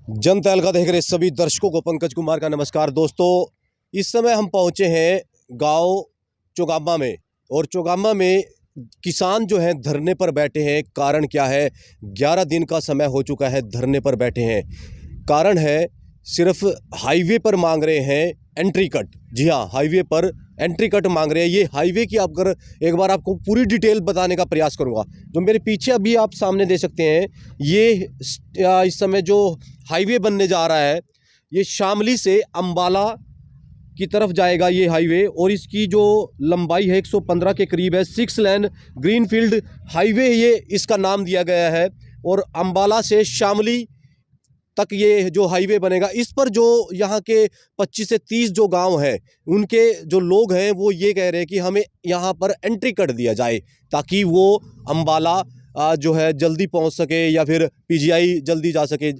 जनता अलका देख रहे सभी दर्शकों को पंकज कुमार का नमस्कार। दोस्तों, इस समय हम पहुंचे हैं गांव चौगामा में, और चौगामा में किसान जो हैं धरने पर बैठे हैं। कारण क्या है? 11 दिन का समय हो चुका है धरने पर बैठे हैं। कारण है सिर्फ हाईवे पर मांग रहे हैं एंट्री कट। जी हाँ, हाईवे पर एंट्री कट मांग रहे हैं। ये हाईवे की अगर एक बार आपको पूरी डिटेल बताने का प्रयास करूंगा। जो मेरे पीछे अभी आप सामने देख सकते हैं, ये इस समय जो हाईवे बनने जा रहा है, ये शामली से अंबाला की तरफ जाएगा ये हाईवे, और इसकी जो लंबाई है 115 के करीब है। 6 लेन ग्रीनफील्ड हाईवे ये इसका नाम दिया गया है, और अंबाला से शामली तक ये जो हाईवे बनेगा, इस पर जो यहाँ के 25 से 30 जो गांव हैं, उनके जो लोग हैं वो ये कह रहे हैं कि हमें यहाँ पर एंट्री कर दिया जाए ताकि वो अंबाला जो है जल्दी पहुँच सके, या फिर पीजीआई जल्दी जा सके।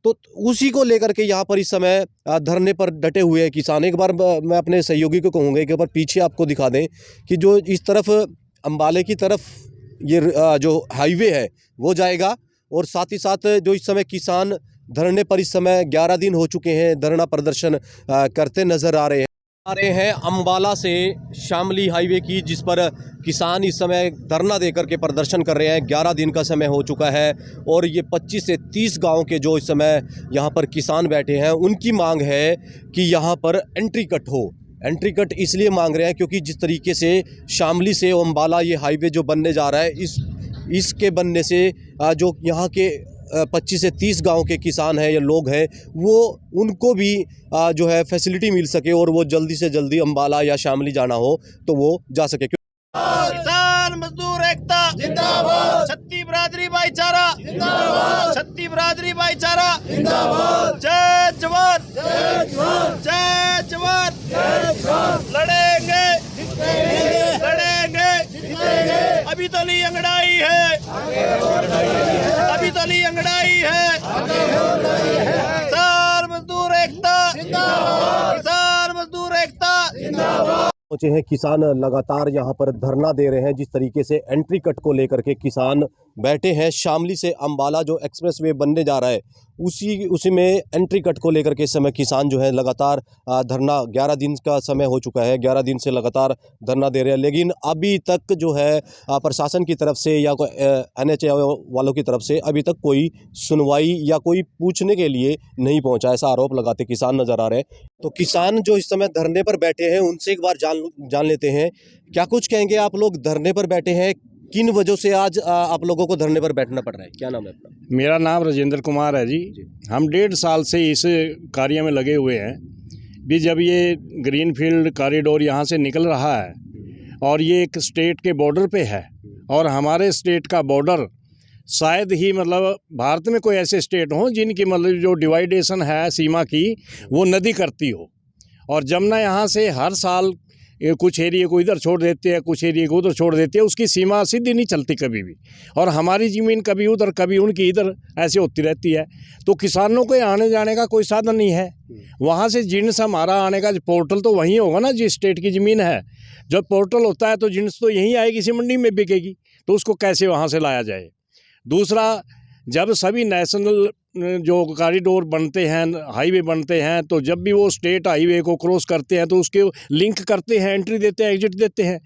तो उसी को लेकर के यहाँ पर इस समय धरने पर डटे हुए हैं किसान। एक बार मैं अपने सहयोगी को कहूँगा कि एक बार पीछे आपको दिखा दें कि जो इस तरफ अंबाले की तरफ ये जो हाईवे है वो जाएगा, और साथ ही साथ जो इस समय किसान धरने पर इस समय 11 दिन हो चुके हैं धरना प्रदर्शन करते नजर आ रहे हैं अंबाला से शामली हाईवे की, जिस पर किसान इस समय धरना देकर के प्रदर्शन कर रहे हैं। 11 दिन का समय हो चुका है, और ये 25 से 30 गांव के जो इस समय यहाँ पर किसान बैठे हैं, उनकी मांग है कि यहाँ पर एंट्री कट हो। एंट्री कट इसलिए मांग रहे हैं क्योंकि जिस तरीके से शामली से अंबाला ये हाईवे जो बनने जा रहा है, इसके बनने से जो यहाँ के 25 से 30 गांव के किसान हैं या लोग हैं, वो उनको भी जो है फैसिलिटी मिल सके, और वो जल्दी से जल्दी अंबाला या शामली जाना हो तो वो जा सके। किसान मजदूर एकता जिंदाबाद, छत्ती बिरादरी भाईचारा जिंदाबाद, छत्ती बिरादरी भाईचारा जिंदाबाद। जय जवान जय जवान, जय जवान जय जवान। लड़ेंगे लड़ेंगे जीतेंगे। अभी तो ली अंगड़ाई है, अभी तो ली अंगड़ाई है। किसान मजदूर एकता जिंदाबाद, किसान मजदूर एकता जिंदाबाद। पहुंचे हैं किसान, लगातार यहाँ पर धरना दे रहे हैं। जिस तरीके से एंट्री कट को लेकर के किसान बैठे हैं, शामली से अंबाला जो एक्सप्रेसवे बनने जा रहा है, उसी में एंट्री कट को लेकर के इस समय किसान जो है लगातार धरना, 11 दिन का समय हो चुका है, 11 दिन से लगातार धरना दे रहे हैं। लेकिन अभी तक जो है प्रशासन की तरफ से या NHAI वालों की तरफ से अभी तक कोई सुनवाई या कोई पूछने के लिए नहीं पहुंचा, ऐसा आरोप लगाते किसान नजर आ रहे हैं। तो किसान जो इस समय धरने पर बैठे हैं, उनसे एक बार जान लेते हैं क्या कुछ कहेंगे। आप लोग धरने पर बैठे हैं, किन वजह से आज आप लोगों को धरने पर बैठना पड़ रहा है? क्या नाम है अपना? मेरा नाम राजेंद्र कुमार है जी। हम 1.5 साल से इस कार्य में लगे हुए हैं। भी जब ये ग्रीनफील्ड कॉरिडोर यहाँ से निकल रहा है, और ये एक स्टेट के बॉर्डर पे है, और हमारे स्टेट का बॉर्डर शायद ही मतलब भारत में कोई ऐसे स्टेट हों जिनकी मतलब जो डिवाइडेशन है सीमा की, वो नदी करती हो। और जमुना यहाँ से हर साल कुछ एरिया को इधर छोड़ देते हैं, कुछ एरिया को उधर छोड़ देते हैं, उसकी सीमा सीधी नहीं चलती कभी भी, और हमारी ज़मीन कभी उधर कभी उनकी इधर ऐसे होती रहती है। तो किसानों को आने जाने का कोई साधन नहीं है। वहाँ से जिन्स हमारा आने का पोर्टल तो वहीं होगा ना, जिस स्टेट की ज़मीन है। जब पोर्टल होता है तो जिन्स तो यहीं आएगी, इसी मंडी में बिकेगी, तो उसको कैसे वहाँ से लाया जाए। दूसरा, जब सभी नेशनल जो कॉरिडोर बनते हैं, हाईवे बनते हैं, तो जब भी वो स्टेट हाईवे को क्रॉस करते हैं तो उसके लिंक करते हैं, एंट्री देते हैं, एग्जिट देते हैं।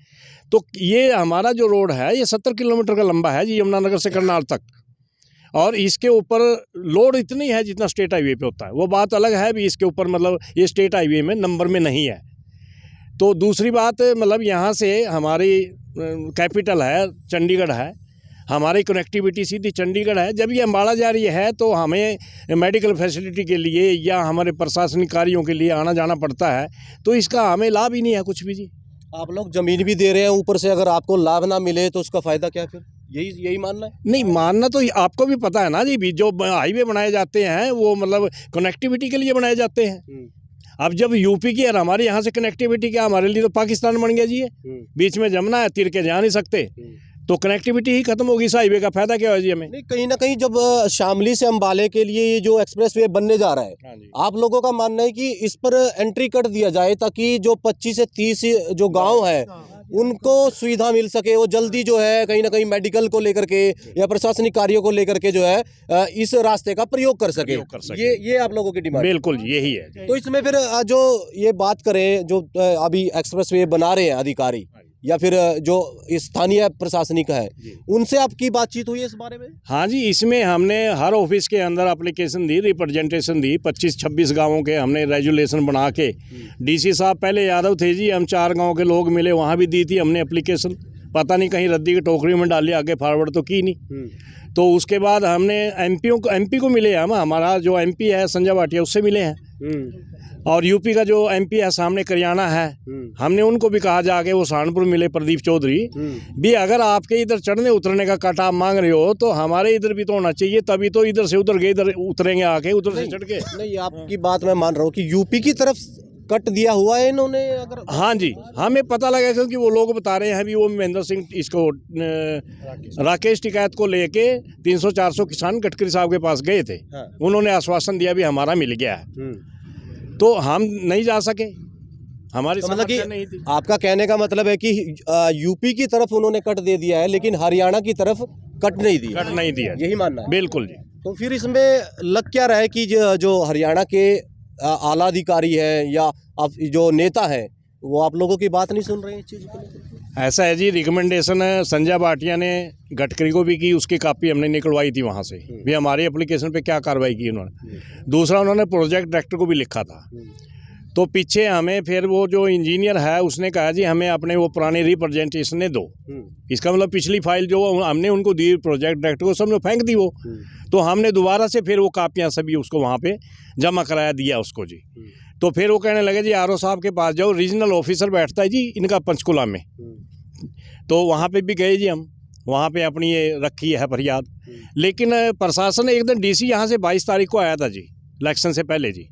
तो ये हमारा जो रोड है ये 70 किलोमीटर का लंबा है जी, यमुनानगर से करनाल तक, और इसके ऊपर लोड इतनी है जितना स्टेट हाईवे पे होता है। वो बात अलग है भी, इसके ऊपर मतलब ये स्टेट हाईवे में नंबर में नहीं है। तो दूसरी बात, मतलब यहाँ से हमारी कैपिटल है चंडीगढ़ है, हमारी कनेक्टिविटी सीधी चंडीगढ़ है। जब ये अम्बाला जा रही है तो हमें मेडिकल फैसिलिटी के लिए या हमारे प्रशासनिक कार्यों के लिए आना जाना पड़ता है, तो इसका हमें लाभ ही नहीं है कुछ भी जी। आप लोग जमीन भी दे रहे हैं, ऊपर से अगर आपको लाभ ना मिले तो उसका फायदा क्या? फिर यही मानना है? नहीं मानना तो आपको भी पता है ना जी, भी जो हाईवे बनाए जाते हैं वो मतलब कनेक्टिविटी के लिए बनाए जाते हैं। अब जब यूपी की और हमारे यहाँ से कनेक्टिविटी क्या, हमारे लिए तो पाकिस्तान बन गया जी। बीच में जमुना है, तीर के जा नहीं सकते, तो कनेक्टिविटी ही खत्म होगी। इस हाईवे का फायदा क्या है जी हमें? नहीं, कहीं ना कहीं जब शामली से अंबाले के लिए ये जो एक्सप्रेसवे बनने जा रहा है, आप लोगों का मानना है कि इस पर एंट्री कट दिया जाए ताकि जो 25 से 30 जो गांव है उनको सुविधा मिल सके, वो जल्दी जो है कहीं ना कहीं मेडिकल को लेकर के या प्रशासनिक कार्यों को लेकर के जो है इस रास्ते का प्रयोग कर सके। ये आप लोगों की डिमांड। बिल्कुल यही है। तो इसमें फिर जो ये बात करें, जो अभी एक्सप्रेस वे बना रहे हैं अधिकारी या फिर जो स्थानीय प्रशासनिक है, उनसे आपकी बातचीत हुई है इस बारे में? हाँ जी, इसमें हमने हर ऑफिस के अंदर एप्लीकेशन दी, रिप्रेजेंटेशन दी। 25-26 गांवों के हमने रेजुलेशन बना के, डीसी साहब पहले यादव थे जी, हम 4 गांव के लोग मिले, वहाँ भी दी थी हमने एप्लीकेशन। पता नहीं कहीं रद्दी की टोकरी में डाली, आगे फॉरवर्ड तो की नहीं। तो उसके बाद हमने एमपी को मिले हम, हमारा जो एमपी है संजय भाटिया, उससे मिले हैं। और यूपी का जो एमपी है सामने करियाना है, हमने उनको भी कहा जाके, वो सहारनपुर मिले प्रदीप चौधरी भी, अगर आपके इधर चढ़ने उतरने का कट आप मांग रहे हो तो हमारे इधर भी तो होना चाहिए, तभी तो इधर से उधर गए, इधर उतरेंगे आके, उधर से चढ़ के। नहीं, आपकी बात मैं मान रहा हूँ कि यूपी की तरफ कट दिया हुआ है इन्होंने, अगर। हाँ जी, हमें पता लगा क्योंकि वो लोग बता रहे हैं भी, वो महेंद्र सिंह इसको राकेश टिकैत को लेके 300-400 किसान गडकरी साहब के पास गए थे। उन्होंने आश्वासन दिया भी हमारा मिल गया है, तो हम नहीं जा सके, हमारी मतलब कि नहीं थी। आपका कहने का मतलब है कि यूपी की तरफ उन्होंने कट दे दिया है, लेकिन हरियाणा की तरफ कट नहीं दिया। कट नहीं दिया, यही मानना है? बिल्कुल जी। तो फिर इसमें लग क्या रहा है कि जो हरियाणा के आला अधिकारी है या जो नेता है, वो आप लोगों की बात नहीं सुन रहे हैं इस चीज़ को? ऐसा है जी, रिकमेंडेशन संजय भाटिया ने गडकरी को भी की, उसकी कॉपी हमने निकलवाई थी वहाँ से भी, हमारी एप्लीकेशन पे क्या कार्रवाई की उन्होंने। दूसरा, उन्होंने प्रोजेक्ट डायरेक्टर को भी लिखा था। तो पीछे हमें फिर वो जो इंजीनियर है उसने कहा जी हमें अपने वो पुराने रिप्रेजेंटेशन दो। इसका मतलब पिछली फाइल जो हमने उनको दी प्रोजेक्ट डायरेक्टर को, सबने फेंक दी वो। तो हमने दोबारा से फिर वो कापियाँ सभी उसको वहाँ पे जमा कराया दिया उसको जी। तो फिर वो कहने लगे जी आरओ साहब के पास जाओ, रीजनल ऑफिसर बैठता है जी इनका पंचकुला में। तो वहाँ पे भी गए जी हम, वहाँ पे अपनी ये रखी है फरियाद। लेकिन प्रशासन एक दिन डीसी यहाँ से 22 तारीख को आया था जी, इलेक्शन से पहले जी।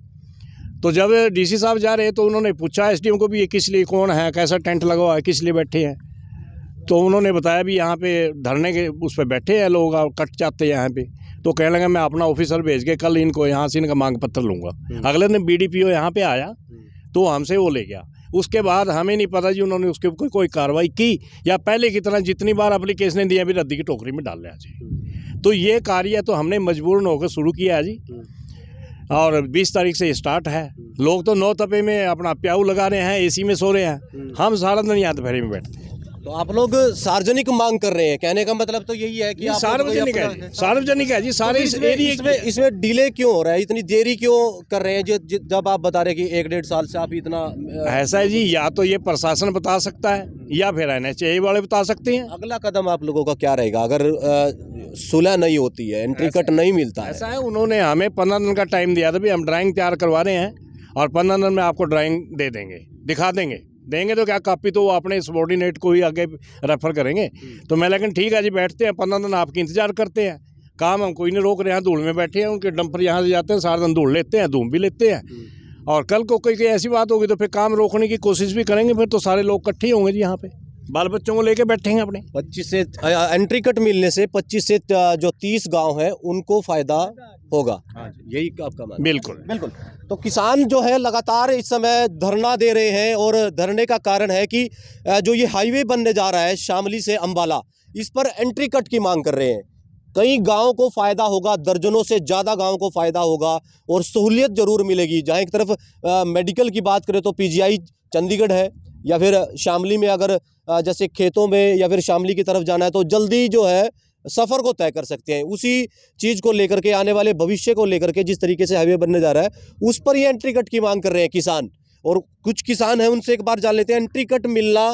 तो जब डीसी साहब जा रहे तो उन्होंने पूछा एसडीएम को भी, ये किस लिए, कौन है, कैसा टेंट लगा हुआ है, किस लिए बैठे हैं। तो उन्होंने बताया भी यहाँ पे धरने के उस पर बैठे हैं लोग और कट जाते हैं यहाँ पे। तो कहने लगा मैं अपना ऑफिसर भेज के कल इनको यहाँ से इनका मांग पत्र लूँगा। अगले दिन बीडीपीओ यहाँ पे आया तो हमसे वो ले गया। उसके बाद हमें नहीं पता जी उन्होंने उसके ऊपर कोई कार्रवाई की या पहले की तरह जितनी बार एप्लीकेशन दी अभी रद्दी की टोकरी में डाल लिया जी। तो ये कार्य तो हमने मजबूरन होकर शुरू किया है जी, और 20 तारीख से स्टार्ट है। लोग तो 9 तपे में अपना प्याऊ लगा रहे हैं, एसी में सो रहे हैं, हम सारा दिन यहाँ दोपहर में बैठते हैं। तो आप लोग सार्वजनिक मांग कर रहे हैं, कहने का मतलब तो यही है कि आप सार्वजनिक है जी, सार्वजनिक है जी सारे इस एरिया। इसमें डिले क्यों हो रहा है, इतनी देरी क्यों कर रहे हैं जब आप बता रहे हैं कि 1-1.5 साल से आप इतना? ऐसा है जी, या तो ये प्रशासन बता सकता है या फिर NHAI वाले बता सकते हैं। अगला कदम आप लोगों का क्या रहेगा अगर सुलह नहीं होती है, एंट्री कट नहीं मिलता है? ऐसा है, उन्होंने हमें 15 दिन का टाइम दिया था भी, हम ड्राइंग तैयार करवा रहे हैं और 15 दिन में आपको ड्राइंग दे देंगे, दिखा देंगे। तो क्या कॉपी तो वो अपने सबॉर्डिनेट को ही आगे रेफर करेंगे। तो मैं लेकिन ठीक है जी, बैठते हैं 15 दिन आपकी इंतजार करते हैं, काम हम कोई नहीं रोक रहे हैं। धूल में बैठे हैं, उनके डंपर यहाँ से जाते हैं, सारा दिन धूल लेते हैं, धूम भी लेते हैं। और कल को कोई ऐसी बात होगी तो फिर काम रोकने की कोशिश भी करेंगे, फिर तो सारे लोग इकट्ठे होंगे जी, यहाँ पे बाल बच्चों को लेके बैठेंगे अपने। 25 से एंट्री कट मिलने से 25 से जो 30 गांव है उनको फायदा होगा, यही आपका मानना? बिल्कुल बिल्कुल। तो किसान जो है लगातार इस समय धरना दे रहे हैं, और धरने का कारण है कि जो ये हाईवे बनने जा रहा है शामली से अंबाला, इस पर एंट्री कट की मांग कर रहे हैं। कई गांव को फ़ायदा होगा, दर्जनों से ज़्यादा गांव को फ़ायदा होगा और सहूलियत ज़रूर मिलेगी। जहाँ एक तरफ मेडिकल की बात करें तो PGI चंडीगढ़ है, या फिर शामली में अगर जैसे खेतों में या फिर शामली की तरफ जाना है तो जल्दी जो है सफ़र को तय कर सकते हैं। उसी चीज़ को लेकर के, आने वाले भविष्य को लेकर के, जिस तरीके से हाईवे बनने जा रहा है उस पर ये एंट्री कट की मांग कर रहे हैं किसान। और कुछ किसान हैं, उनसे एक बार जान लेते हैं एंट्री कट मिलना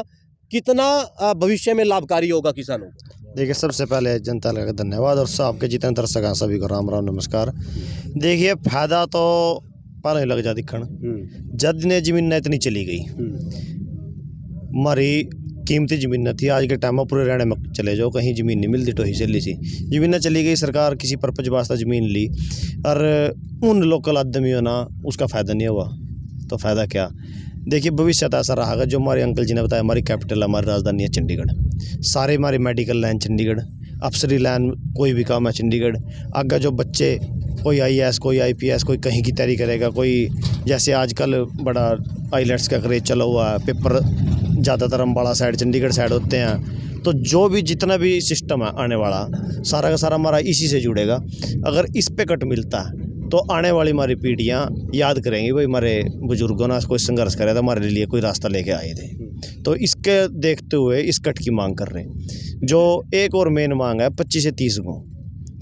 कितना भविष्य में लाभकारी होगा किसानों को। देखिए, सबसे पहले जनता का धन्यवाद और आपके जितने दर्शक हैं सभी को राम राम नमस्कार। देखिए, फायदा तो पहले लग जा दिखण, जद ने जमीन इतनी चली गई, हमारी कीमती ज़मीन न थी। आज के टाइम में पूरे रहने में चले जाओ, कहीं ज़मीन नहीं मिलती, टोही चली सी ज़मीन चली गई। सरकार किसी पर्पज वास्ते ज़मीन ली और उन लोकल आदमियों ना उसका फ़ायदा नहीं हुआ, तो फ़ायदा क्या? देखिए, भविष्य तो ऐसा रहा जो हमारे अंकल जी ने बताया, हमारी कैपिटल, हमारी राजधानी है चंडीगढ़, सारे हमारी मेडिकल लाइन चंडीगढ़, अफसरी लाइन कोई भी काम है चंडीगढ़। आगे जो बच्चे कोई IAS, कोई IPS, कोई कहीं की तैयारी करेगा, कोई जैसे आजकल बड़ा IELTS का क्रेज चला हुआ है, पेपर ज़्यादातर अम्बाला साइड चंडीगढ़ साइड होते हैं। तो जो भी जितना भी सिस्टम है आने वाला सारा का सारा हमारा इसी से जुड़ेगा। अगर इस पे कट मिलता है तो आने वाली हमारी पीढ़ियाँ याद करेंगी भाई हमारे बुजुर्गों ने कोई संघर्ष करे था, हमारे लिए कोई रास्ता लेके आए थे। तो इसके देखते हुए इस कट की मांग कर रहे हैं। जो एक और मेन मांग है 25 से 30 गाँव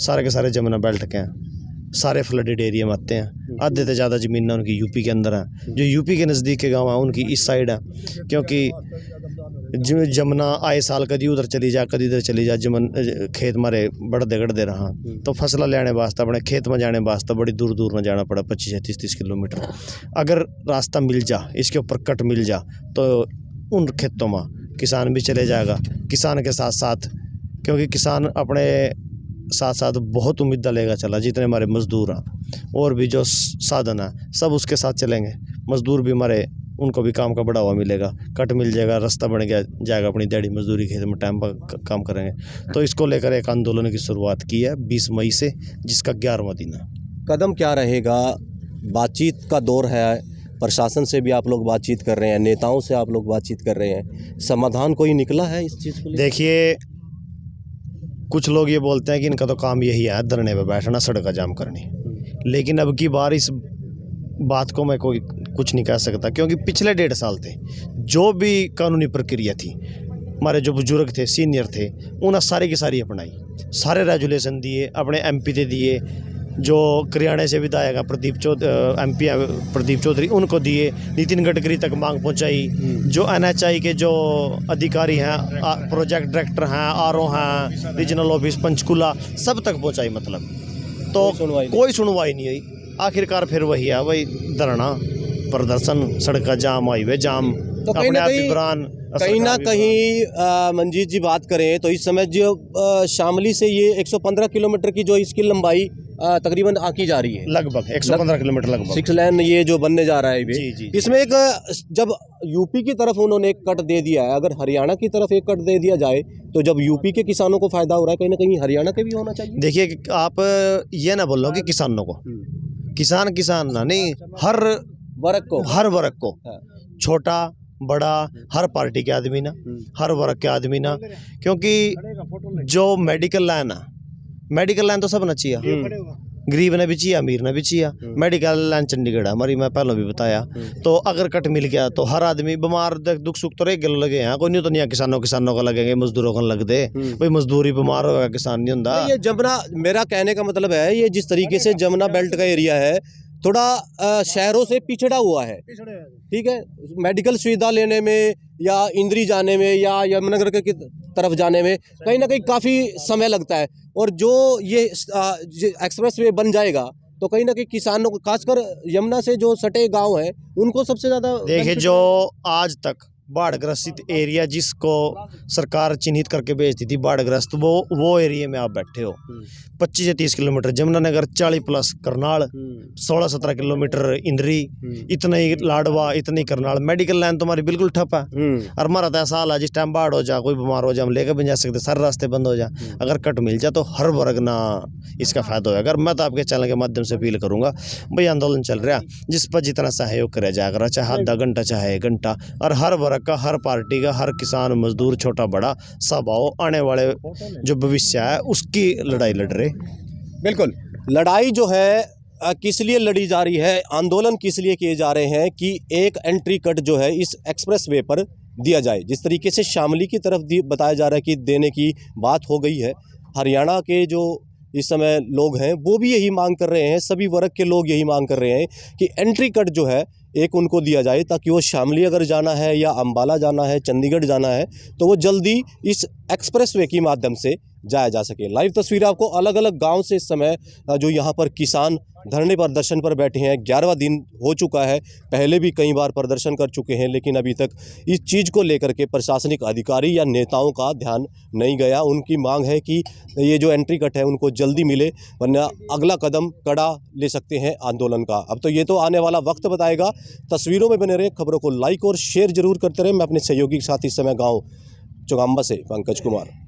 सारे के सारे जमुना बेल्ट के हैं, सारे फ्लडेड एरिया में आते हैं। आधे से ज़्यादा ज़मीन उनकी यूपी के अंदर है। जो यूपी के नज़दीक के गाँव हैं उनकी इस साइड है, क्योंकि जमुना आए साल कदी उधर चली जा कदी इधर चली जा, खेत मारे बढ़ते गढ़ते रहा। तो फसल लेने वास्ते अपने खेत में जाने वास्ते बड़ी दूर दूर में जाना पड़ा, 25 से 30 किलोमीटर। अगर रास्ता मिल जा, इसके ऊपर कट मिल जा तो उन खेतों में किसान भी चले जाएगा। किसान के साथ साथ, क्योंकि किसान अपने साथ साथ बहुत उम्मीद लेगा चला, जितने हमारे मज़दूर हैं और भी जो साधन है सब उसके साथ चलेंगे। मज़दूर भी हमारे, उनको भी काम का बढ़ावा मिलेगा, कट मिल जाएगा, रास्ता बन गया जाएगा, अपनी दिहाड़ी मजदूरी खेत में टाइम पर काम करेंगे। तो इसको लेकर एक आंदोलन की शुरुआत की है 20 मई से, जिसका 11वां दिन है। कदम क्या रहेगा? बातचीत का दौर है, प्रशासन से भी आप लोग बातचीत कर रहे हैं, नेताओं से आप लोग बातचीत कर रहे हैं, समाधान कोई निकला है इस चीज़ को लेकर? देखिए, कुछ लोग ये बोलते हैं कि इनका तो काम यही है धरने पे बैठना, सड़क का जाम करनी, लेकिन अब की बार इस बात को मैं कोई कुछ नहीं कह सकता, क्योंकि पिछले 1.5 साल थे जो भी कानूनी प्रक्रिया थी, हमारे जो बुजुर्ग थे, सीनियर थे, उन्हें सारी की सारी अपनाई, सारे रेजुलेशन दिए, अपने एमपी दे दिए, जो हरियाणा से विधायक है एमपी प्रदीप चौधरी उनको दिए, नितिन गडकरी तक मांग पहुंचाई, जो एनएचआई के जो अधिकारी हैं, प्रोजेक्ट डायरेक्टर हैं, आरओ हैं, रीजनल ऑफिस पंचकुला, सब तक पहुंचाई। मतलब तो कोई सुनवाई नहीं हुई। आखिरकार फिर वही है, वही धरना प्रदर्शन, सड़क का जाम, हाईवे जाम, तो अपने आप विभ्रान। कहीं ना कहीं मंजीत जी बात करें तो इस समय जो शामली से ये 115 किलोमीटर की जो इसकी लंबाई तकरीबन आकी जा रही है, लगभग 115 किलोमीटर, लगभग 6 लेन ये जो बनने जा रहा है जी, जी। इसमें एक जब यूपी की तरफ उन्होंने एक कट दे दिया है, अगर हरियाणा की तरफ एक कट दे दिया जाए तो जब यूपी के किसानों को फायदा हो रहा है, कहीं ना कहीं हरियाणा के भी होना चाहिए। देखिए, आप ये ना बोलो कि किसानों को, किसान ना नहीं, हर वर्ग को, छोटा बड़ा, हर पार्टी के आदमी ना, हर वर्ग के आदमी ना, क्योंकि जो मेडिकल लाइन तो सब ना चाहिए, गरीब ने भी चाहिए, अमीर ने भी चाहिए। मेडिकल लाइन चंडीगढ़ है हमारी, मैं पहले भी बताया। तो अगर कट मिल गया तो हर आदमी बीमार, दुख सुख तो रेगुलर लगे हैं, कोई नहीं तो नहीं किसानों का लगेंगे, मजदूरों का लग दे, कोई मजदूर ही बीमार होगा, किसान नहीं होता। ये जमुना, मेरा कहने का मतलब है, ये जिस तरीके से जमुना बेल्ट का एरिया है थोड़ा शहरों से पिछड़ा हुआ है, ठीक है, मेडिकल सुविधा लेने में या इंद्री जाने में या यमुनानगर की तरफ जाने में कहीं ना कहीं काफ़ी समय लगता है। और जो ये एक्सप्रेस वे बन जाएगा तो कहीं ना कहीं किसानों को, खासकर यमुना से जो सटे गांव हैं, उनको सबसे ज़्यादा। देखिए, जो आज तक बाढ़ ग्रसित एरिया जिसको सरकार चिन्हित करके भेजती थी बाढ़ग्रस्त, वो एरिया में आप बैठे हो। 25 से 30 किलोमीटर जमुनानगर, 40+ करनाल, 16-17 किलोमीटर इंद्री, इतना ही लाडवा, इतनी ही करनाल। मेडिकल लाइन तो हमारी बिल्कुल ठप है, और हमारा तो ऐसा हाल है जिस टाइम बाढ़ हो जा, कोई बीमार हो जाए, हम लेकर भी जा सकते, सारे रास्ते बंद हो जाए। अगर कट मिल जाए तो हर वर्ग ना इसका फायदा होगा। अगर मैं तो आपके चैनल के माध्यम से अपील करूंगा, भाई आंदोलन चल रहा है, जिस पर जितना सहयोग करा जाएगा, चाहे आधा घंटा चाहे 1 घंटा, और हर वर्ग का, हर पार्टी का, हर किसान मजदूर छोटा बड़ा सब आओ, आने वाले जो भविष्य है उसकी लड़ाई लड़ रहे। बिल्कुल, लड़ाई जो है किस लिए लड़ी जा रही है, आंदोलन किस लिए किए जा रहे हैं कि एक एंट्री कट जो है इस एक्सप्रेस वे पर दिया जाए। जिस तरीके से शामली की तरफ बताया जा रहा है कि देने की बात हो गई है, हरियाणा के जो इस समय लोग हैं वो भी यही मांग कर रहे हैं, सभी वर्ग के लोग यही मांग कर रहे हैं कि एंट्री कट जो है एक उनको दिया जाए, ताकि वो शामली अगर जाना है या अंबाला जाना है, चंडीगढ़ जाना है, तो वो जल्दी इस एक्सप्रेस वे के माध्यम से जाया जा सके। लाइव तस्वीर आपको अलग अलग गांव से इस समय जो यहाँ पर किसान धरने प्रदर्शन पर बैठे हैं, 11वां दिन हो चुका है, पहले भी कई बार प्रदर्शन कर चुके हैं, लेकिन अभी तक इस चीज़ को लेकर के प्रशासनिक अधिकारी या नेताओं का ध्यान नहीं गया। उनकी मांग है कि ये जो एंट्री कट है उनको जल्दी मिले, वरना अगला कदम कड़ा ले सकते हैं आंदोलन का। अब तो ये तो आने वाला वक्त बताएगा। तस्वीरों में बने रहे, खबरों को लाइक और शेयर जरूर करते रहे। मैं अपने सहयोगी के साथ इस समय गाँव चोगांबा से पंकज कुमार।